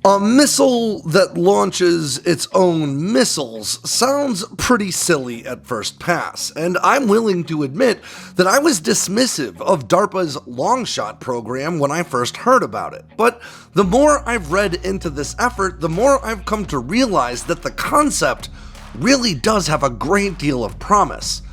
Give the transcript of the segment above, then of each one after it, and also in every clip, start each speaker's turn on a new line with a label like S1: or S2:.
S1: A missile that launches its own missiles sounds pretty silly at first pass, and I'm willing to admit that I was dismissive of DARPA's Longshot program when I first heard about it. But the more I've read into this effort, the more I've come to realize that the concept really does have a great deal of promise.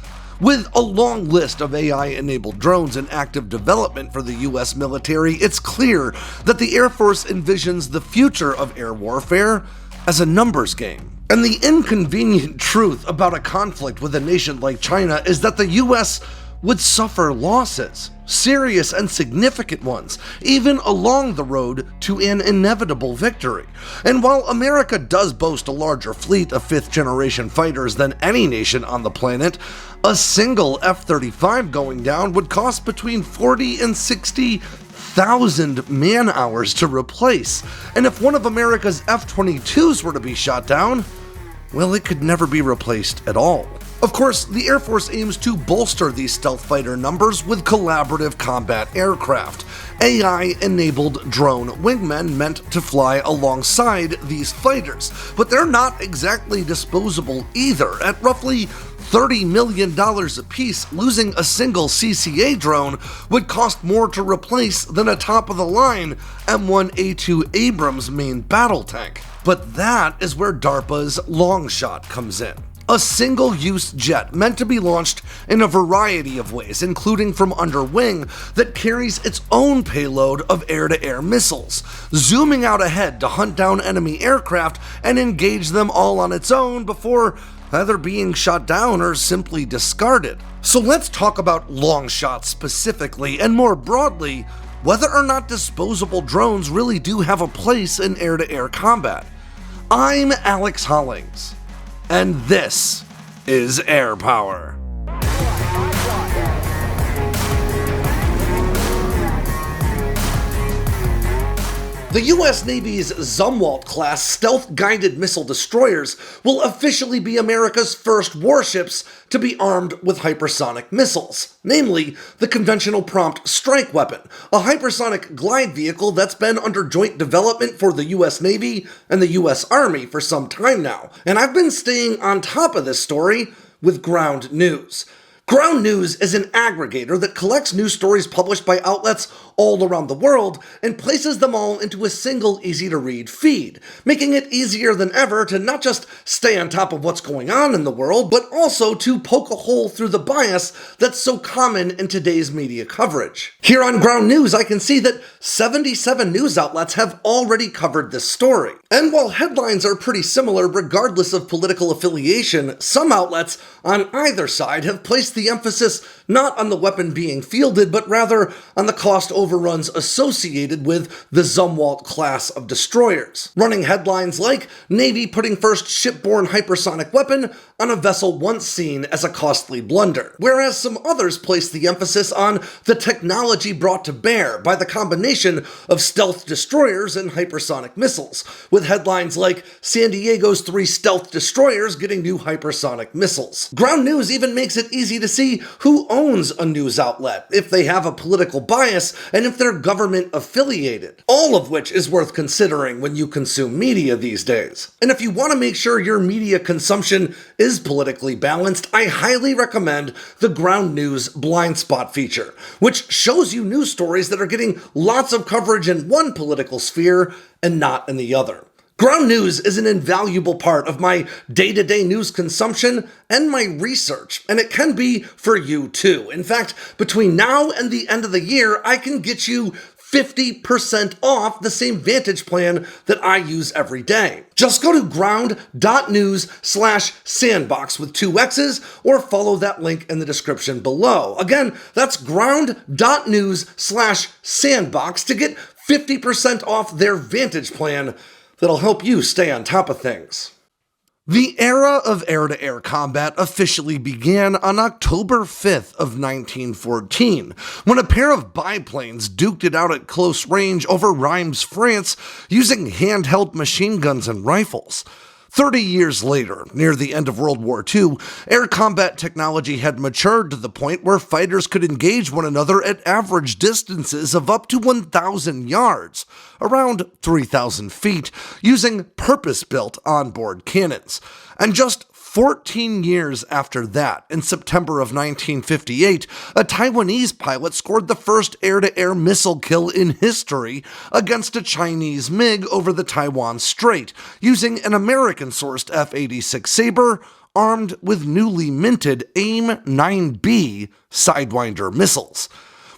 S1: With a long list of AI-enabled drones in active development for the US military, it's clear that the Air Force envisions the future of air warfare as a numbers game. And the inconvenient truth about a conflict with a nation like China is that the US would suffer losses, serious and significant ones, even along the road to an inevitable victory. And while America does boast a larger fleet of fifth-generation fighters than any nation on the planet, a single F-35 going down would cost between 40 and 60,000 man-hours to replace. And if one of America's F-22s were to be shot down, well, it could never be replaced at all. Of course, the Air Force aims to bolster these stealth fighter numbers with collaborative combat aircraft, AI-enabled drone wingmen meant to fly alongside these fighters. But they're not exactly disposable either. At roughly $30 million apiece, losing a single CCA drone would cost more to replace than a top-of-the-line M1A2 Abrams main battle tank. But that is where DARPA's Longshot comes in. A single-use jet meant to be launched in a variety of ways, including from under wing, that carries its own payload of air-to-air missiles, zooming out ahead to hunt down enemy aircraft and engage them all on its own before either being shot down or simply discarded. So let's talk about Longshot specifically, and more broadly, whether or not disposable drones really do have a place in air-to-air combat. I'm Alex Hollings, and this is Air Power. The US Navy's Zumwalt-class stealth-guided missile destroyers will officially be America's first warships to be armed with hypersonic missiles, namely the Conventional Prompt Strike Weapon, a hypersonic glide vehicle that's been under joint development for the US Navy and the US Army for some time now. And I've been staying on top of this story with Ground News. Ground News is an aggregator that collects news stories published by outlets all around the world and places them all into a single easy-to-read feed, making it easier than ever to not just stay on top of what's going on in the world, but also to poke a hole through the bias that's so common in today's media coverage. Here on Ground News, I can see that 77 news outlets have already covered this story. And while headlines are pretty similar regardless of political affiliation, some outlets on either side have placed the emphasis not on the weapon being fielded, but rather on the cost overruns associated with the Zumwalt class of destroyers, running headlines like Navy putting first shipborne hypersonic weapon on a vessel once seen as a costly blunder, whereas some others place the emphasis on the technology brought to bear by the combination of stealth destroyers and hypersonic missiles, with headlines like San Diego's 3 stealth destroyers getting new hypersonic missiles. Ground News even makes it easy to see who owns a news outlet, if they have a political bias, and if they're government affiliated, all of which is worth considering when you consume media these days. And if you want to make sure your media consumption is politically balanced, I highly recommend the Ground News Blind Spot feature, which shows you news stories that are getting lots of coverage in one political sphere and not in the other. Ground News is an invaluable part of my day-to-day news consumption and my research, and it can be for you too. In fact, between now and the end of the year, I can get you 50% off the same Vantage plan that I use every day. Just go to ground.news/sandboxx with 2 X's or follow that link in the description below. Again, that's ground.news/sandboxx to get 50% off their Vantage plan that'll help you stay on top of things. The era of air-to-air combat officially began on October 5th of 1914, when a pair of biplanes duked it out at close range over Reims, France, using handheld machine guns and rifles. 30 years later, near the end of World War II, air combat technology had matured to the point where fighters could engage one another at average distances of up to 1,000 yards, around 3,000 feet, using purpose-built onboard cannons. And just 14 years after that, in September of 1958, a Taiwanese pilot scored the first air-to-air missile kill in history against a Chinese MiG over the Taiwan Strait, using an American-sourced F-86 Sabre armed with newly minted AIM-9B Sidewinder missiles.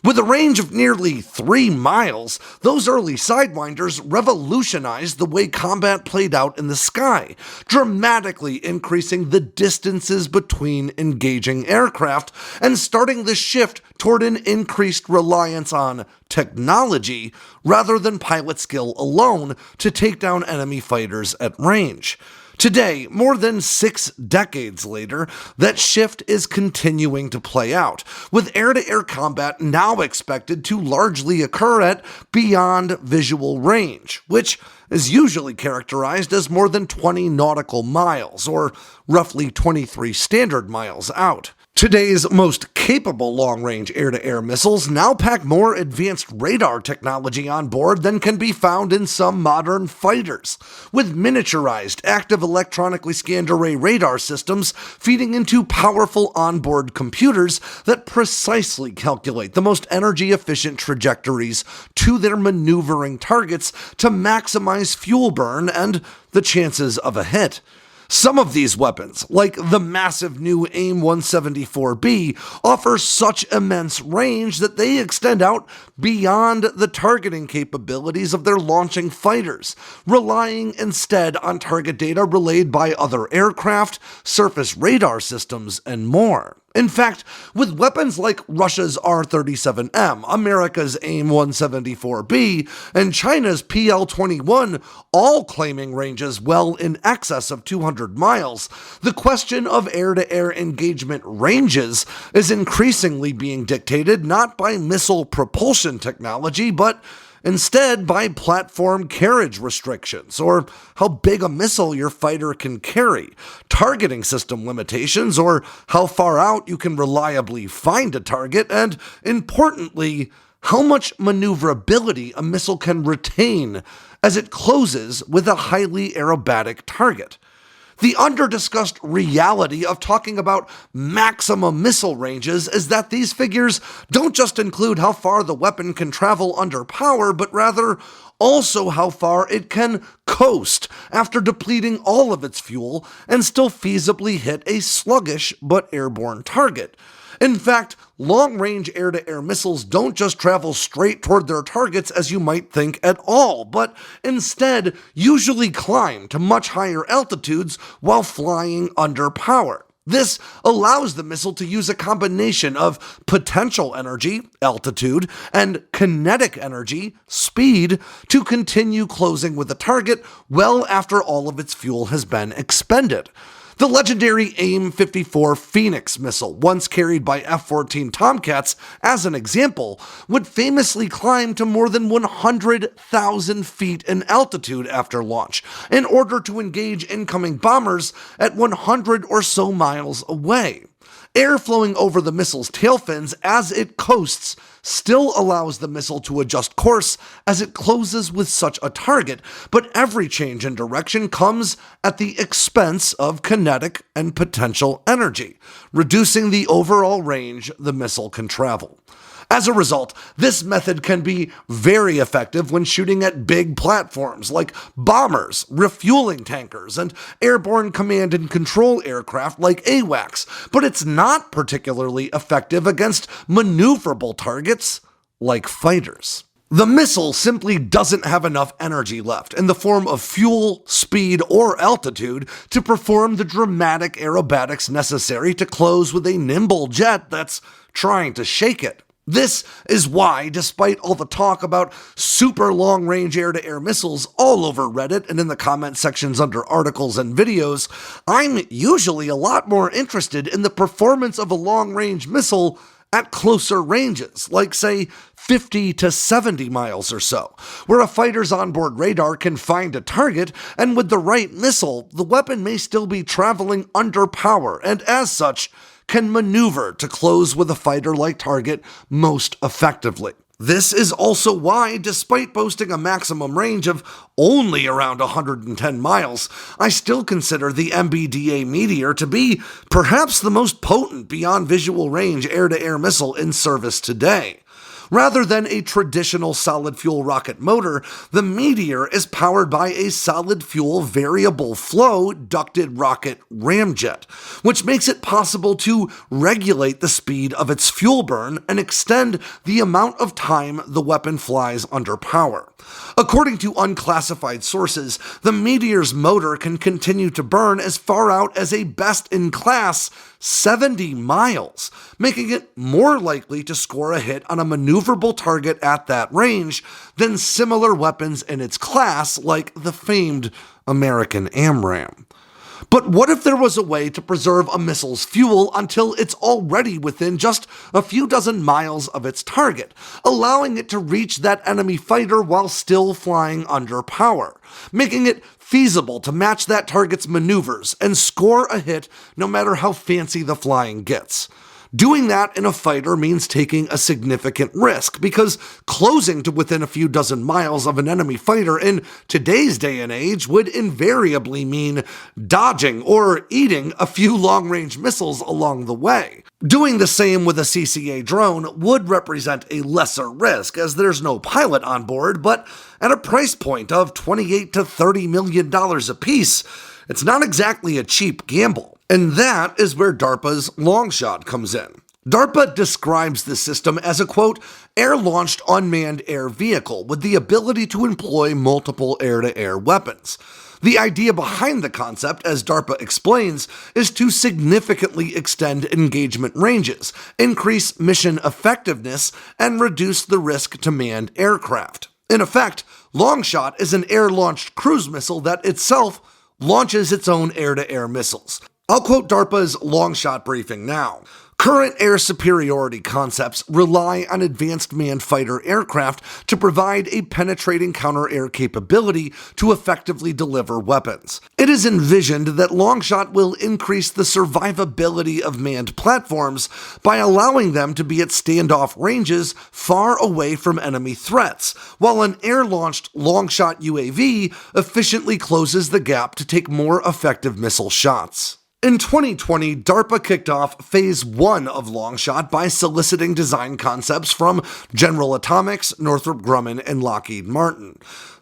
S1: With a range of nearly 3 miles, those early Sidewinders revolutionized the way combat played out in the sky, dramatically increasing the distances between engaging aircraft and starting the shift toward an increased reliance on technology rather than pilot skill alone to take down enemy fighters at range. Today, more than 6 decades later, that shift is continuing to play out, with air-to-air combat now expected to largely occur at beyond visual range, which is usually characterized as more than 20 nautical miles, or roughly 23 standard miles out. Today's most capable long-range air-to-air missiles now pack more advanced radar technology on board than can be found in some modern fighters, with miniaturized active electronically scanned array radar systems feeding into powerful onboard computers that precisely calculate the most energy-efficient trajectories to their maneuvering targets to maximize fuel burn and the chances of a hit. Some of these weapons, like the massive new AIM-174B, offer such immense range that they extend out beyond the targeting capabilities of their launching fighters, relying instead on target data relayed by other aircraft, surface radar systems, and more. In fact, with weapons like Russia's R-37M, America's AIM-174B, and China's PL-21 all claiming ranges well in excess of 200 miles, the question of air-to-air engagement ranges is increasingly being dictated not by missile propulsion technology, but instead by platform carriage restrictions, or how big a missile your fighter can carry, targeting system limitations, or how far out you can reliably find a target, and, importantly, how much maneuverability a missile can retain as it closes with a highly aerobatic target. The under-discussed reality of talking about maximum missile ranges is that these figures don't just include how far the weapon can travel under power, but rather also how far it can coast after depleting all of its fuel and still feasibly hit a sluggish but airborne target. In fact, long-range air-to-air missiles don't just travel straight toward their targets as you might think at all, but instead usually climb to much higher altitudes while flying under power. This allows the missile to use a combination of potential energy, altitude, and kinetic energy, speed, to continue closing with the target well after all of its fuel has been expended. The legendary AIM-54 Phoenix missile, once carried by F-14 Tomcats, as an example, would famously climb to more than 100,000 feet in altitude after launch in order to engage incoming bombers at 100 or so miles away. Air flowing over the missile's tail fins as it coasts still allows the missile to adjust course as it closes with such a target, but every change in direction comes at the expense of kinetic and potential energy, reducing the overall range the missile can travel. As a result, this method can be very effective when shooting at big platforms like bombers, refueling tankers, and airborne command and control aircraft like AWACS, but it's not particularly effective against maneuverable targets like fighters. The missile simply doesn't have enough energy left in the form of fuel, speed, or altitude to perform the dramatic aerobatics necessary to close with a nimble jet that's trying to shake it. This is why, despite all the talk about super long-range air-to-air missiles all over Reddit and in the comment sections under articles and videos, I'm usually a lot more interested in the performance of a long-range missile at closer ranges, like say 50 to 70 miles or so, where a fighter's onboard radar can find a target, and with the right missile, the weapon may still be traveling under power, and as such, can maneuver to close with a fighter-like target most effectively. This is also why, despite boasting a maximum range of only around 110 miles, I still consider the MBDA Meteor to be perhaps the most potent beyond visual range air-to-air missile in service today. Rather than a traditional solid-fuel rocket motor, the Meteor is powered by a solid-fuel variable-flow ducted rocket ramjet, which makes it possible to regulate the speed of its fuel burn and extend the amount of time the weapon flies under power. According to unclassified sources, the Meteor's motor can continue to burn as far out as a best-in-class 70 miles, making it more likely to score a hit on a maneuverable target at that range than similar weapons in its class like the famed American AMRAAM. But what if there was a way to preserve a missile's fuel until it's already within just a few dozen miles of its target, allowing it to reach that enemy fighter while still flying under power, making it feasible to match that target's maneuvers and score a hit no matter how fancy the flying gets? Doing that in a fighter means taking a significant risk, because closing to within a few dozen miles of an enemy fighter in today's day and age would invariably mean dodging or eating a few long-range missiles along the way. Doing the same with a CCA drone would represent a lesser risk, as there's no pilot on board, but at a price point of $28 to $30 million apiece, it's not exactly a cheap gamble. And that is where DARPA's Longshot comes in. DARPA describes the system as a, quote, air-launched unmanned air vehicle with the ability to employ multiple air-to-air weapons. The idea behind the concept, as DARPA explains, is to significantly extend engagement ranges, increase mission effectiveness, and reduce the risk to manned aircraft. In effect, Longshot is an air-launched cruise missile that itself launches its own air-to-air missiles. I'll quote DARPA's Longshot briefing now. Current air superiority concepts rely on advanced manned fighter aircraft to provide a penetrating counter-air capability to effectively deliver weapons. It is envisioned that Longshot will increase the survivability of manned platforms by allowing them to be at standoff ranges far away from enemy threats, while an air-launched Longshot UAV efficiently closes the gap to take more effective missile shots. In 2020, DARPA kicked off Phase 1 of Longshot by soliciting design concepts from General Atomics, Northrop Grumman, and Lockheed Martin.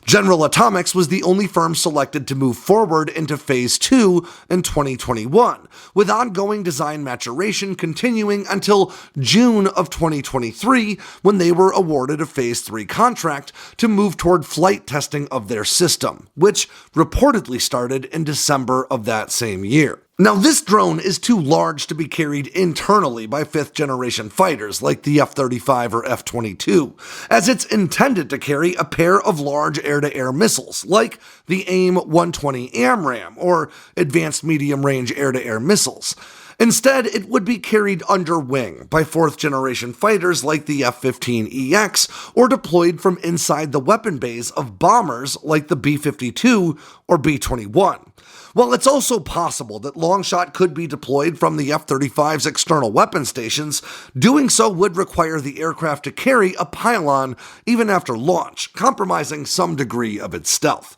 S1: General Atomics was the only firm selected to move forward into Phase 2 in 2021, with ongoing design maturation continuing until June of 2023, when they were awarded a Phase 3 contract to move toward flight testing of their system, which reportedly started in December of that same year. Now, this drone is too large to be carried internally by fifth-generation fighters like the F-35 or F-22, as it's intended to carry a pair of large air-to-air missiles like the AIM-120 AMRAAM, or Advanced Medium-Range Air-to-Air Missiles. Instead, it would be carried under wing by fourth-generation fighters like the F-15EX, or deployed from inside the weapon bays of bombers like the B-52 or B-21. While it's also possible that Longshot could be deployed from the F-35's external weapon stations, doing so would require the aircraft to carry a pylon even after launch, compromising some degree of its stealth.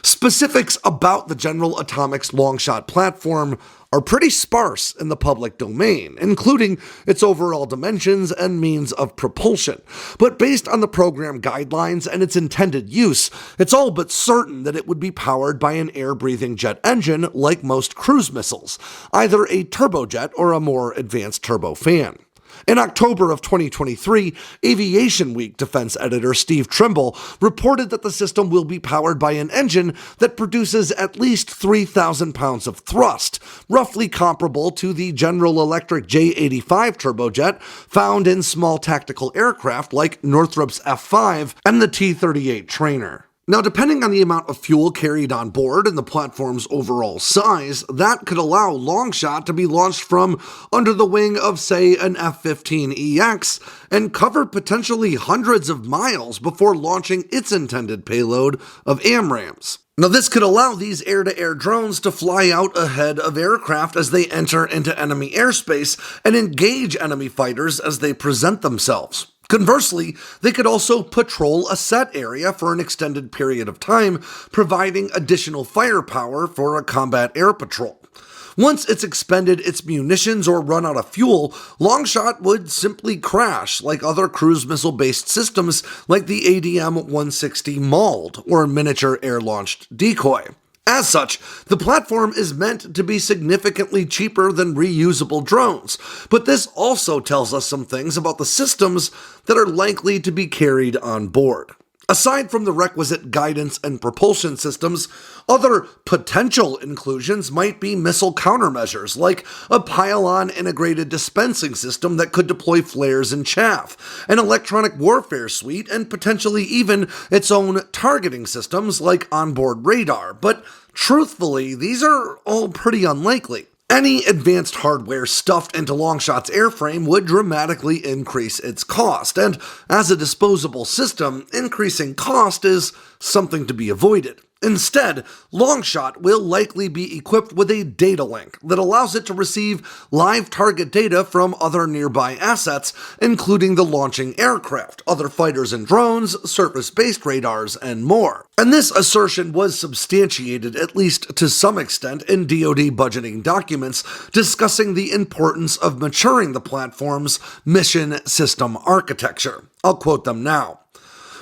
S1: Specifics about the General Atomics Longshot platform are pretty sparse in the public domain, including its overall dimensions and means of propulsion. But based on the program guidelines and its intended use, it's all but certain that it would be powered by an air-breathing jet engine like most cruise missiles, either a turbojet or a more advanced turbofan. In October of 2023, Aviation Week defense editor Steve Trimble reported that the system will be powered by an engine that produces at least 3,000 pounds of thrust, roughly comparable to the General Electric J-85 turbojet found in small tactical aircraft like Northrop's F-5 and the T-38 trainer. Now, depending on the amount of fuel carried on board and the platform's overall size, that could allow Longshot to be launched from under the wing of, say, an F-15EX and cover potentially hundreds of miles before launching its intended payload of AMRAAMs. Now, this could allow these air-to-air drones to fly out ahead of aircraft as they enter into enemy airspace and engage enemy fighters as they present themselves. Conversely, they could also patrol a set area for an extended period of time, providing additional firepower for a combat air patrol. Once it's expended its munitions or run out of fuel, Longshot would simply crash like other cruise missile-based systems like the ADM-160 MALD, or Miniature Air-Launched Decoy. As such, the platform is meant to be significantly cheaper than reusable drones, but this also tells us some things about the systems that are likely to be carried on board. Aside from the requisite guidance and propulsion systems, other potential inclusions might be missile countermeasures, like a pylon integrated dispensing system that could deploy flares and chaff, an electronic warfare suite, and potentially even its own targeting systems like onboard radar, but truthfully, these are all pretty unlikely. Any advanced hardware stuffed into Longshot's airframe would dramatically increase its cost, and as a disposable system, increasing cost is something to be avoided. Instead, Longshot will likely be equipped with a data link that allows it to receive live target data from other nearby assets, including the launching aircraft, other fighters and drones, surface-based radars, and more. And this assertion was substantiated, at least to some extent, in DoD budgeting documents discussing the importance of maturing the platform's mission system architecture. I'll quote them now.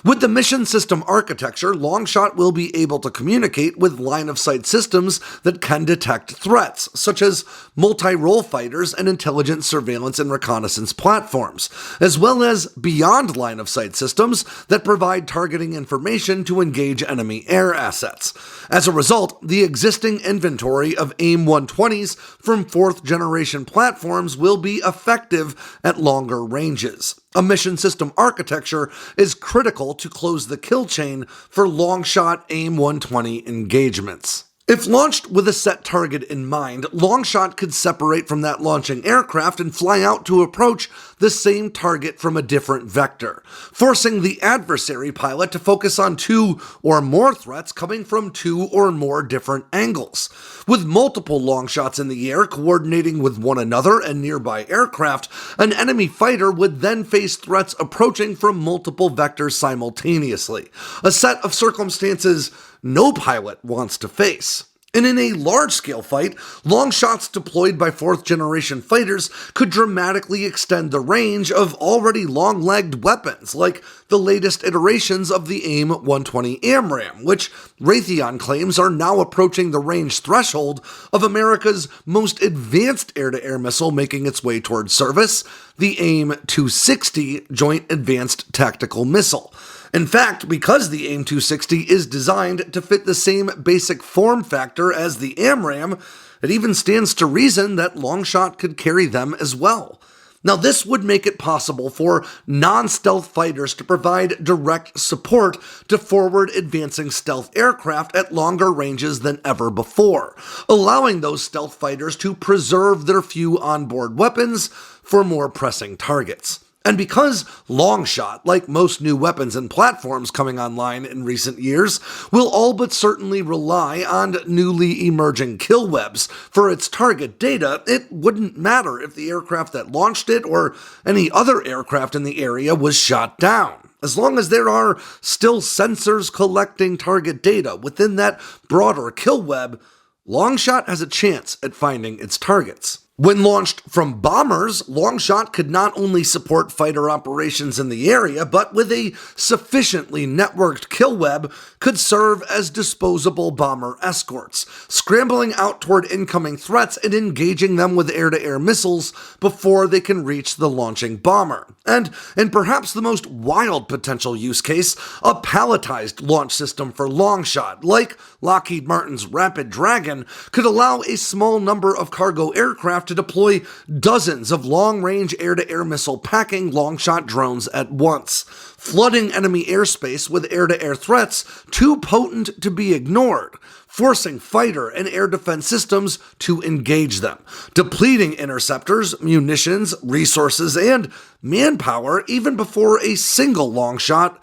S1: With the mission system architecture, Longshot will be able to communicate with line-of-sight systems that can detect threats, such as multi-role fighters and intelligent surveillance and reconnaissance platforms, as well as beyond line-of-sight systems that provide targeting information to engage enemy air assets. As a result, the existing inventory of AIM-120s from 4th-generation platforms will be effective at longer ranges. A mission system architecture is critical to close the kill chain for Longshot AIM-120 engagements. If launched with a set target in mind, Longshot could separate from that launching aircraft and fly out to approach the same target from a different vector, forcing the adversary pilot to focus on 2 or more threats coming from 2 or more different angles. With multiple Longshots in the air coordinating with one another and nearby aircraft, an enemy fighter would then face threats approaching from multiple vectors simultaneously, a set of circumstances no pilot wants to face. And in a large-scale fight, Longshots deployed by 4th-generation fighters could dramatically extend the range of already long-legged weapons, like the latest iterations of the AIM-120 AMRAAM, which Raytheon claims are now approaching the range threshold of America's most advanced air-to-air missile making its way towards service, the AIM-260 Joint Advanced Tactical Missile. In fact, because the AIM-260 is designed to fit the same basic form factor as the AMRAAM, it even stands to reason that Longshot could carry them as well. Now, this would make it possible for non-stealth fighters to provide direct support to forward-advancing stealth aircraft at longer ranges than ever before, allowing those stealth fighters to preserve their few onboard weapons for more pressing targets. And because Longshot, like most new weapons and platforms coming online in recent years, will all but certainly rely on newly emerging kill webs for its target data, it wouldn't matter if the aircraft that launched it or any other aircraft in the area was shot down. As long as there are still sensors collecting target data within that broader kill web, Longshot has a chance at finding its targets. When launched from bombers, Longshot could not only support fighter operations in the area, but with a sufficiently networked kill web, could serve as disposable bomber escorts, scrambling out toward incoming threats and engaging them with air-to-air missiles before they can reach the launching bomber. And perhaps the most wild potential use case, a palletized launch system for Longshot, like Lockheed Martin's Rapid Dragon, could allow a small number of cargo aircraft to deploy dozens of long-range air-to-air missile packing Longshot drones at once, flooding enemy airspace with air-to-air threats too potent to be ignored, forcing fighter and air defense systems to engage them, depleting interceptors, munitions, resources, and manpower even before a single Longshot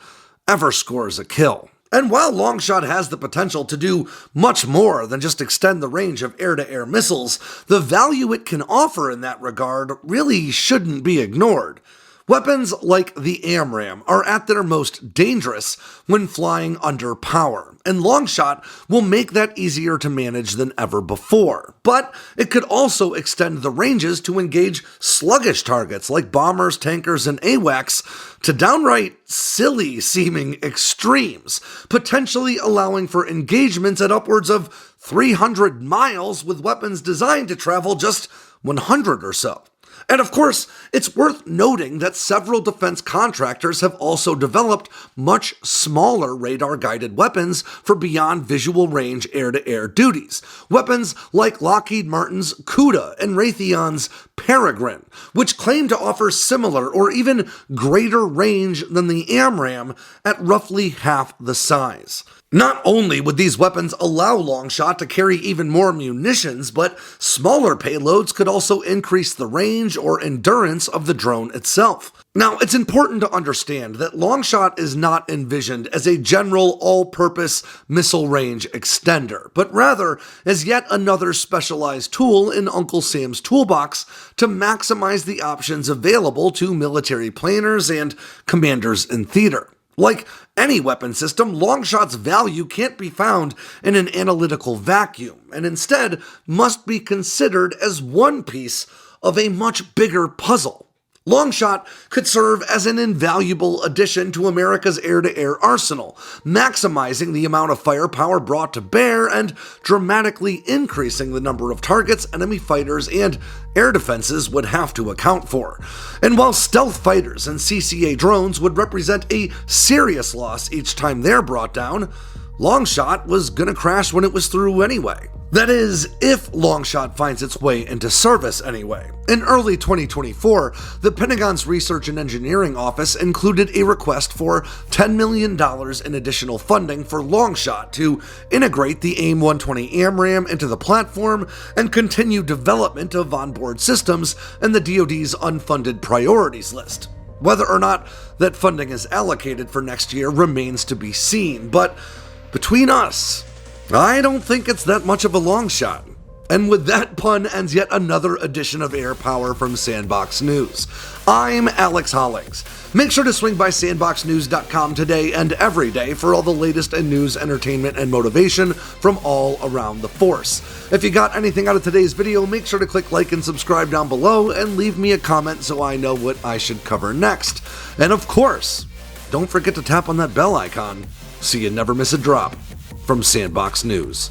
S1: ever scores a kill. And while Longshot has the potential to do much more than just extend the range of air-to-air missiles, the value it can offer in that regard really shouldn't be ignored. Weapons like the AMRAAM are at their most dangerous when flying under power, and Longshot will make that easier to manage than ever before. But it could also extend the ranges to engage sluggish targets like bombers, tankers, and AWACS to downright silly-seeming extremes, potentially allowing for engagements at upwards of 300 miles with weapons designed to travel just 100 or so. And of course, it's worth noting that several defense contractors have also developed much smaller radar-guided weapons for beyond visual range air-to-air duties. Weapons like Lockheed Martin's CUDA and Raytheon's Peregrine, which claim to offer similar or even greater range than the AMRAAM at roughly half the size. Not only would these weapons allow Longshot to carry even more munitions, but smaller payloads could also increase the range or endurance of the drone itself. Now, it's important to understand that Longshot is not envisioned as a general all-purpose missile range extender, but rather as yet another specialized tool in Uncle Sam's toolbox to maximize the options available to military planners and commanders in theater. Like any weapon system, Longshot's value can't be found in an analytical vacuum, and instead must be considered as one piece of a much bigger puzzle. Longshot could serve as an invaluable addition to America's air-to-air arsenal, maximizing the amount of firepower brought to bear and dramatically increasing the number of targets enemy fighters and air defenses would have to account for. And while stealth fighters and CCA drones would represent a serious loss each time they're brought down, Longshot was gonna crash when it was through anyway. That is, if Longshot finds its way into service anyway. In early 2024, the Pentagon's Research and Engineering Office included a request for $10 million in additional funding for Longshot to integrate the AIM-120 AMRAAM into the platform and continue development of onboard systems in the DoD's unfunded priorities list. Whether or not that funding is allocated for next year remains to be seen, but between us, I don't think it's that much of a long shot. And with that pun ends yet another edition of Air Power from Sandboxx News. I'm Alex Hollings. Make sure to swing by sandboxnews.com today and every day for all the latest in news, entertainment, and motivation from all around the force. If you got anything out of today's video, make sure to click like and subscribe down below and leave me a comment so I know what I should cover next. And of course, don't forget to tap on that bell icon so you never miss a drop from Sandboxx News.